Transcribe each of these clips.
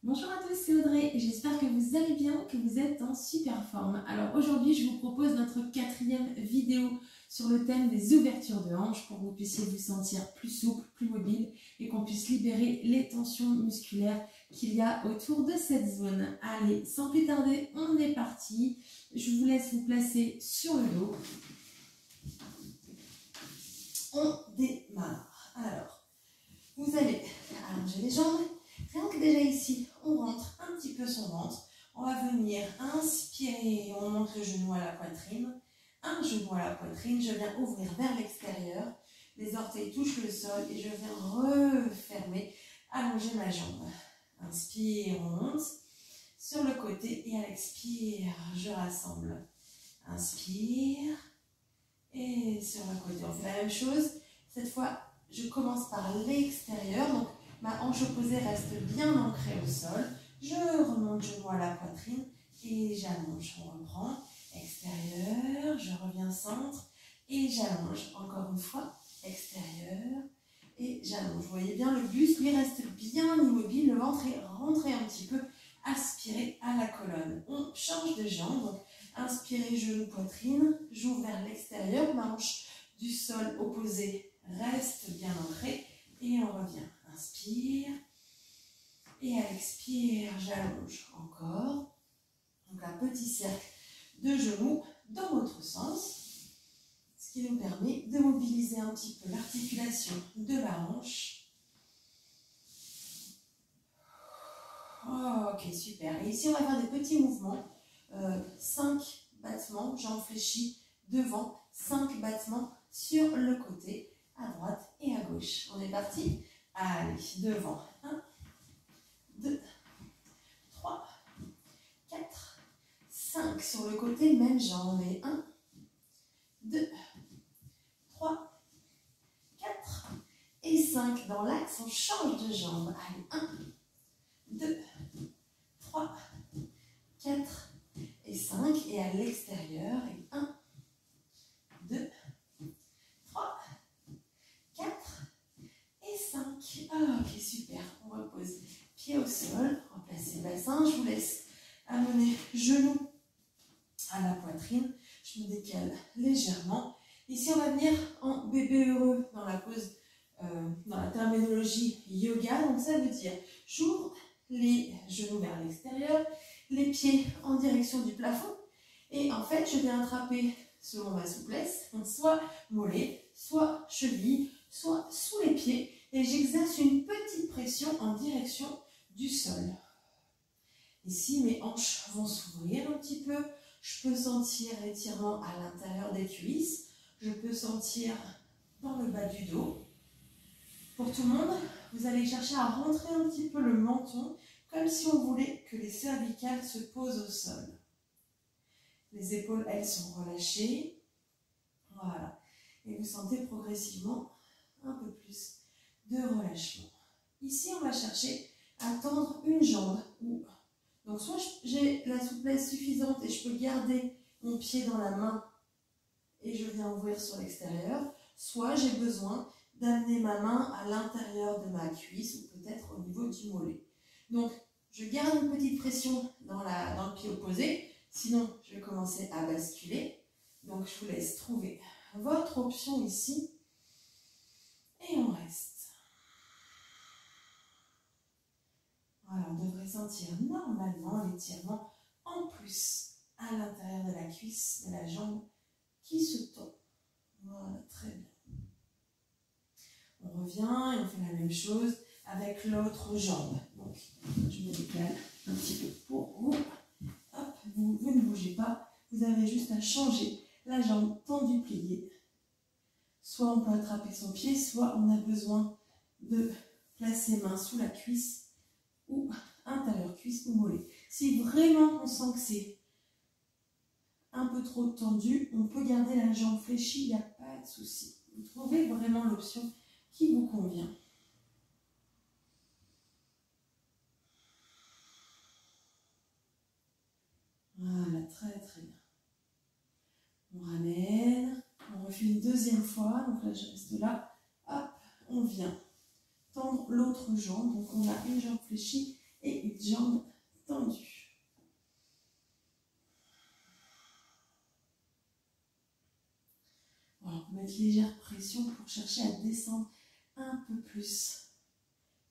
Bonjour à tous, c'est Audrey et j'espère que vous allez bien, que vous êtes en super forme. Alors aujourd'hui, je vous propose notre 4e vidéo sur le thème des ouvertures de hanches pour que vous puissiez vous sentir plus souple, plus mobile et qu'on puisse libérer les tensions musculaires qu'il y a autour de cette zone. Allez, sans plus tarder, on est parti. Je vous laisse vous placer sur le dos. On démarre. Alors, vous allez allonger les jambes. Rien que déjà ici, on rentre un petit peu son ventre. On va venir inspirer, on monte le genou à la poitrine. Un genou à la poitrine, je viens ouvrir vers l'extérieur. Les orteils touchent le sol et je viens refermer, allonger ma jambe. Inspire, on monte sur le côté et à l'expire, je rassemble. Inspire et sur le côté. On fait la même chose. Cette fois, je commence par l'extérieur. Donc, ma hanche opposée reste bien ancrée au sol. Je remonte genou à la poitrine et j'allonge. On reprend. Extérieur, je reviens centre et j'allonge. Encore une fois, extérieur et j'allonge. Vous voyez bien, le buste, lui, reste bien immobile. Le ventre est rentré un petit peu, aspiré à la colonne. On change de jambe. Donc, inspirez, genou, poitrine. J'ouvre vers l'extérieur. Ma hanche du sol opposé reste bien ancrée et on revient. Inspire et à l'expire, j'allonge encore. Donc un petit cercle de genoux dans l'autre sens, ce qui nous permet de mobiliser un petit peu l'articulation de la hanche. Ok, super. Et ici, on va faire des petits mouvements. 5 battements, jambes fléchies devant, 5 battements sur le côté, à droite et à gauche. On est parti? Allez, devant. 1, 2, 3, 4, 5. Sur le côté, même jambe. Et 1, 2, 3, 4 et 5. Dans l'axe, on change de jambe. Allez, 1, 2, 3, 4 et 5. Et à l'extérieur, et 1, 2, 3, 4 et 5. Ah, ok, super. On repose. Pied au sol, remplacez le bassin. Je vous laisse amener genou à la poitrine. Je me décale légèrement. Ici, on va venir en bébé heureux dans la pose, dans la terminologie yoga. Donc, ça veut dire j'ouvre les genoux vers l'extérieur, les pieds en direction du plafond. Et en fait, je viens attraper, selon ma souplesse, soit mollet, soit cheville, soit sous les pieds. Et j'exerce une petite pression en direction du sol. Ici, mes hanches vont s'ouvrir un petit peu. Je peux sentir l'étirement à l'intérieur des cuisses. Je peux sentir dans le bas du dos. Pour tout le monde, vous allez chercher à rentrer un petit peu le menton, comme si on voulait que les cervicales se posent au sol. Les épaules, elles, sont relâchées. Voilà. Et vous sentez progressivement un peu plus de relâchement. Ici, on va chercher à tendre une jambe. Donc, soit j'ai la souplesse suffisante et je peux garder mon pied dans la main et je viens ouvrir sur l'extérieur, soit j'ai besoin d'amener ma main à l'intérieur de ma cuisse ou peut-être au niveau du mollet. Donc, je garde une petite pression dans le pied opposé, sinon je vais commencer à basculer. Donc, je vous laisse trouver votre option ici et on reste. Voilà, on devrait sentir normalement l'étirement en plus à l'intérieur de la cuisse, de la jambe qui se tend. Voilà, très bien. On revient et on fait la même chose avec l'autre jambe. Donc, je me décale un petit peu pour vous. Hop, vous ne bougez pas. Vous avez juste à changer la jambe tendue, pliée. Soit on peut attraper son pied, soit on a besoin de placer main sous la cuisse ou intérieur cuisse ou mollet. Si vraiment on sent que c'est un peu trop tendu, on peut garder la jambe fléchie, il n'y a pas de souci. Vous trouvez vraiment l'option qui vous convient. Voilà, très très bien. On ramène, on refait une deuxième fois, donc là je reste là, hop, on vient tendre l'autre jambe, donc on a une jambe fléchie et une jambe tendue. Voilà, on peut mettre légère pression pour chercher à descendre un peu plus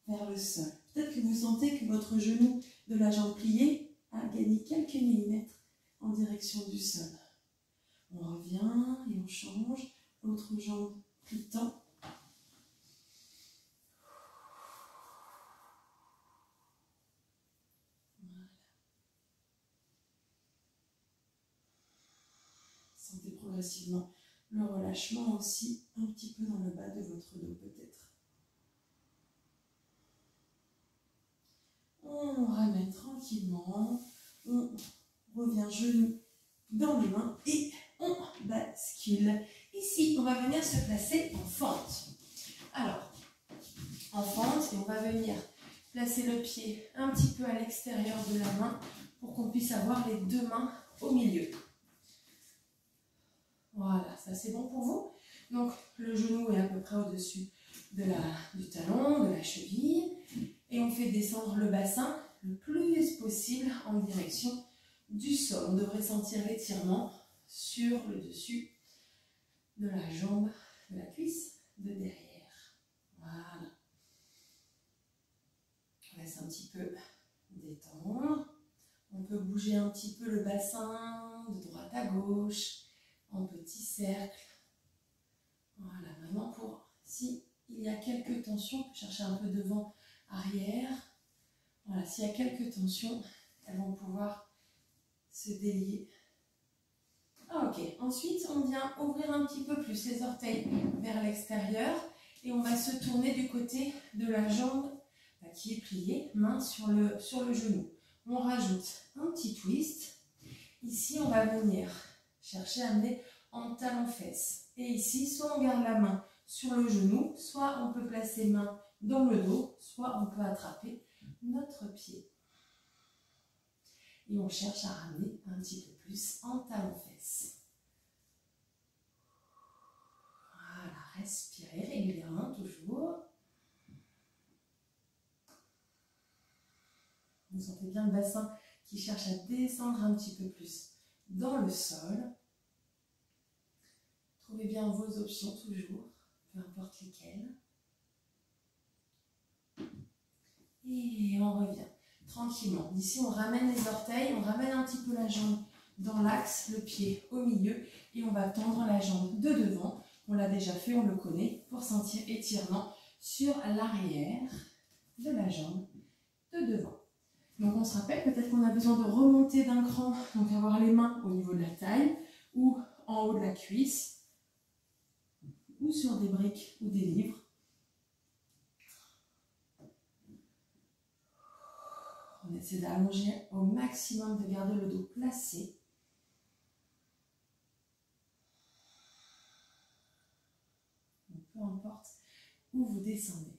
vers le sol. Peut-être que vous sentez que votre genou de la jambe pliée a gagné quelques millimètres en direction du sol. On revient et on change. L'autre jambe plie tant. Voilà. Sentez progressivement le relâchement aussi un petit peu dans le bas de votre dos peut-être. On ramène tranquillement, on revient genou dans les mains et on bascule. Ici, on va venir se placer en fente. Alors, en fente, et on va venir placer le pied un petit peu à l'extérieur de la main pour qu'on puisse avoir les deux mains au milieu. Voilà, ça c'est bon pour vous. Donc, le genou est à peu près au-dessus du talon, de la cheville. Et on fait descendre le bassin le plus possible en direction du sol. On devrait sentir l'étirement sur le dessus de la jambe, de la cuisse, de derrière. Voilà. On laisse un petit peu détendre. On peut bouger un petit peu le bassin de droite à gauche, en petit cercle. Voilà, maintenant pour, s'il y a quelques tensions, on peut chercher un peu devant, arrière. Voilà, s'il y a quelques tensions, elles vont pouvoir se délier. Ok, ensuite on vient ouvrir un petit peu plus les orteils vers l'extérieur et on va se tourner du côté de la jambe qui est pliée, main sur le genou. On rajoute un petit twist. Ici, on va venir chercher à amener en talon-fesse. Et ici, soit on garde la main sur le genou, soit on peut placer main dans le dos, soit on peut attraper notre pied. Et on cherche à ramener un petit peu plus en talon-fesse. Voilà, respirez régulièrement, toujours. Vous sentez bien le bassin qui cherche à descendre un petit peu plus dans le sol. Trouvez bien vos options toujours, peu importe lesquelles. Et on revient tranquillement. D'ici, on ramène les orteils, on ramène un petit peu la jambe dans l'axe, le pied au milieu et on va tendre la jambe de devant. On l'a déjà fait, on le connaît, pour sentir étirement sur l'arrière de la jambe de devant. Donc on se rappelle, peut-être qu'on a besoin de remonter d'un cran, donc avoir les mains au niveau de la taille ou en haut de la cuisse ou sur des briques ou des livres. On essaie d'allonger au maximum, de garder le dos placé. Donc, peu importe où vous descendez.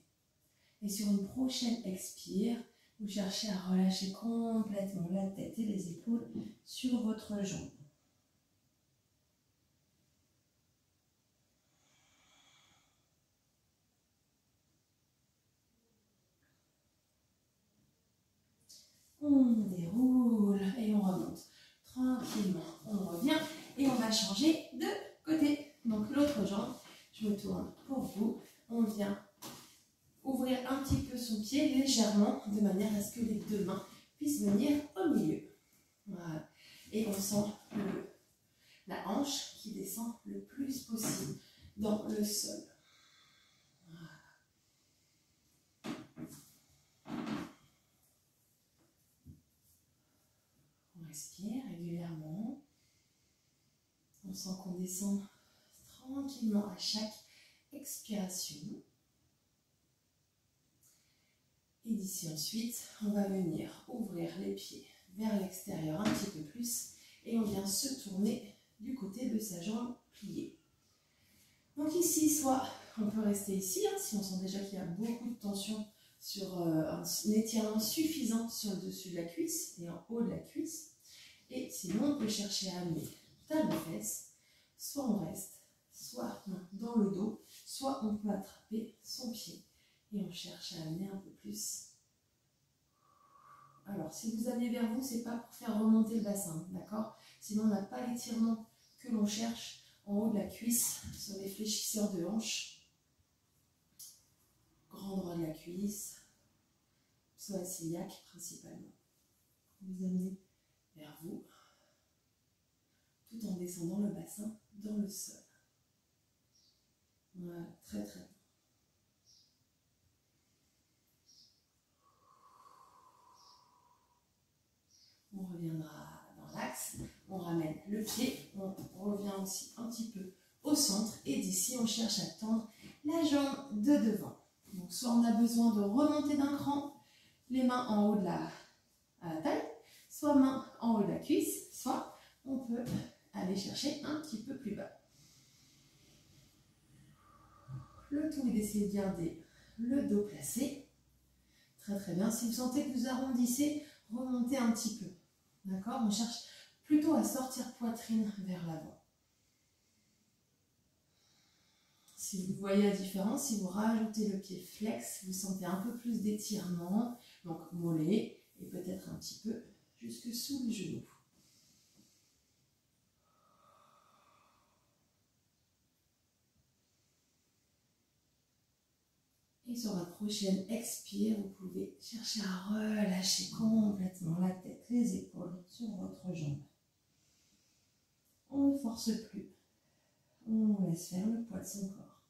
Et sur une prochaine expire, vous cherchez à relâcher complètement la tête et les épaules sur votre jambe. On déroule et on remonte tranquillement. On revient et on va changer de côté. Donc l'autre jambe, je me tourne pour vous. On vient ouvrir un petit peu son pied légèrement de manière à ce que les deux mains puissent venir au milieu. Voilà. Et on sent la hanche qui descend le plus possible dans le sol. Voilà. On respire régulièrement. On sent qu'on descend tranquillement à chaque expiration. Et d'ici ensuite, on va venir ouvrir les pieds vers l'extérieur un petit peu plus et on vient se tourner du côté de sa jambe pliée. Donc ici, soit on peut rester ici, si on sent déjà qu'il y a beaucoup de tension sur un étirement suffisant sur le dessus de la cuisse et en haut de la cuisse. Et sinon, on peut chercher à amener talon-fesse, soit on reste, soit dans le dos, soit on peut attraper son pied. Et on cherche à amener un peu plus à Alors, si vous allez vers vous, c'est pas pour faire remonter le bassin, d'accord? Sinon, on n'a pas l'étirement que l'on cherche en haut de la cuisse, sur les fléchisseurs de hanche. Grand droit de la cuisse, psoas iliaque principalement. Vous amenez vers vous, tout en descendant le bassin dans le sol. Voilà, très très bien. On reviendra dans l'axe, on ramène le pied, on revient aussi un petit peu au centre et d'ici on cherche à tendre la jambe de devant. Donc soit on a besoin de remonter d'un cran, les mains en haut de la taille, soit main en haut de la cuisse, soit on peut aller chercher un petit peu plus bas. Le tout est d'essayer de garder le dos placé. Très très bien. Si vous sentez que vous arrondissez, remontez un petit peu. D'accord? On cherche plutôt à sortir poitrine vers l'avant. Si vous voyez la différence, si vous rajoutez le pied flex, vous sentez un peu plus d'étirement, donc mollet, et peut-être un petit peu jusque sous le genou. Et sur votre prochaine expire, vous pouvez chercher à relâcher complètement la tête, les épaules sur votre jambe. On ne force plus. On laisse faire le poids de son corps.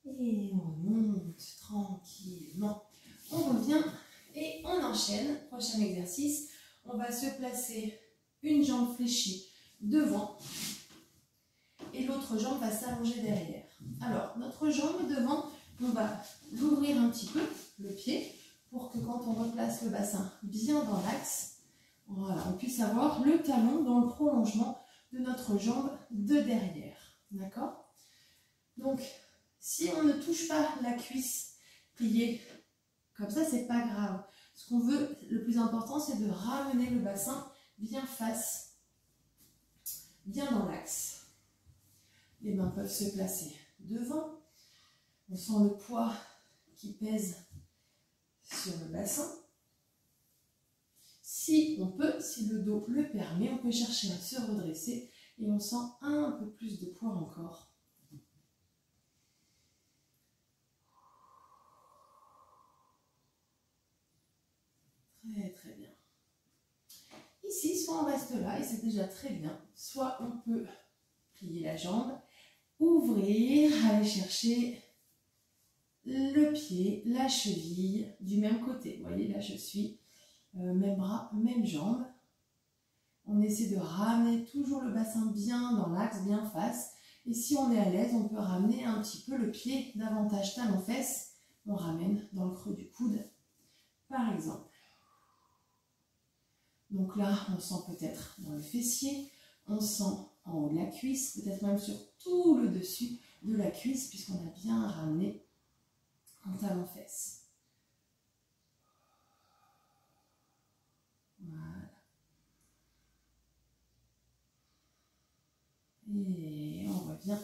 Et on monte tranquillement. On revient et on enchaîne. Prochain exercice, on va se placer une jambe fléchie devant et l'autre jambe va s'allonger derrière. Alors, notre jambe devant, on va l'ouvrir un petit peu, le pied, pour que quand on replace le bassin bien dans l'axe, voilà, on puisse avoir le talon dans le prolongement de notre jambe de derrière. D'accord? Donc, si on ne touche pas la cuisse pliée comme ça, c'est pas grave. Ce qu'on veut, le plus important, c'est de ramener le bassin bien face, bien dans l'axe. Les mains peuvent se placer devant. On sent le poids qui pèse sur le bassin. Si on peut, si le dos le permet, on peut chercher à se redresser et on sent un peu plus de poids encore. Très très bien. Ici, soit on reste là et c'est déjà très bien, soit on peut plier la jambe, ouvrir, aller chercher le pied, la cheville du même côté. Vous voyez, là je suis même bras, même jambe. On essaie de ramener toujours le bassin bien dans l'axe, bien face. Et si on est à l'aise, on peut ramener un petit peu le pied davantage talon-fesse. On ramène dans le creux du coude, par exemple. Donc là, on sent peut-être dans le fessier, on sent en haut de la cuisse, peut-être même sur tout le dessus de la cuisse, puisqu'on a bien ramené en talon-fesse. Voilà. Et on revient,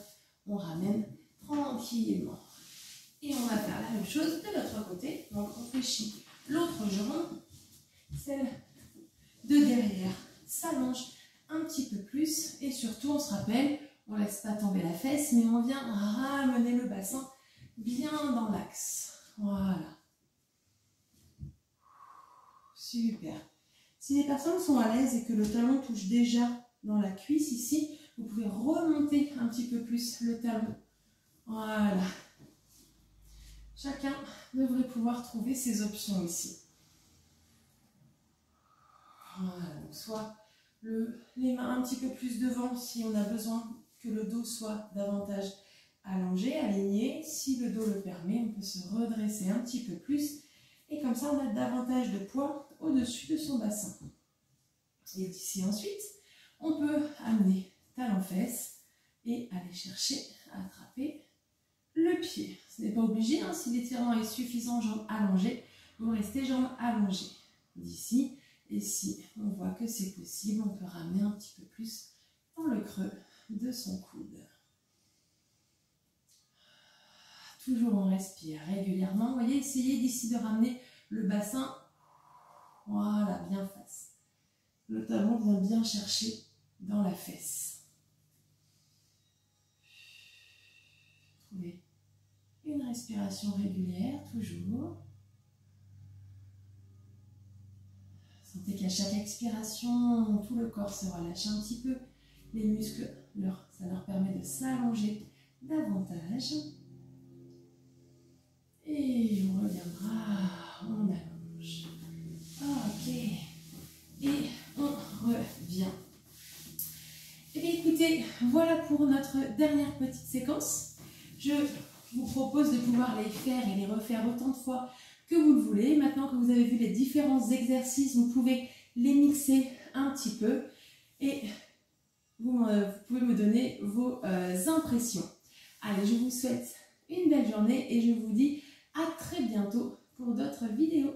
on ramène tranquillement. Et on va faire la même chose de l'autre côté. Donc on fléchit l'autre jambe, celle de derrière s'allonge un petit peu plus et surtout on se rappelle, on ne laisse pas tomber la fesse mais on vient ramener le bassin bien dans l'axe. Voilà. Super. Si les personnes sont à l'aise et que le talon touche déjà dans la cuisse ici, vous pouvez remonter un petit peu plus le talon. Voilà. Chacun devrait pouvoir trouver ses options ici. Voilà, donc soit les mains un petit peu plus devant si on a besoin que le dos soit davantage allongé, aligné. Si le dos le permet, on peut se redresser un petit peu plus. Et comme ça, on a davantage de poids au-dessus de son bassin. Et d'ici ensuite, on peut amener talon-fesse et aller chercher à attraper le pied. Ce n'est pas obligé, si l'étirement est suffisant, jambes allongées, vous restez jambes allongées. D'ici, Et si on voit que c'est possible, on peut ramener un petit peu plus dans le creux de son coude. Toujours on respire régulièrement. Vous voyez, essayez d'ici de ramener le bassin, voilà, bien face. Le talon vient bien chercher dans la fesse. Trouvez une respiration régulière, toujours. Sentez qu'à chaque expiration, tout le corps se relâche un petit peu. Les muscles, ça leur permet de s'allonger davantage. Et on reviendra, on allonge. Ok. Et on revient. Et bien écoutez, voilà pour notre dernière petite séquence. Je vous propose de pouvoir les faire et les refaire autant de fois que vous le voulez. Maintenant que vous avez vu les différents exercices, vous pouvez les mixer un petit peu et vous pouvez me donner vos impressions. Allez, je vous souhaite une belle journée et je vous dis à très bientôt pour d'autres vidéos.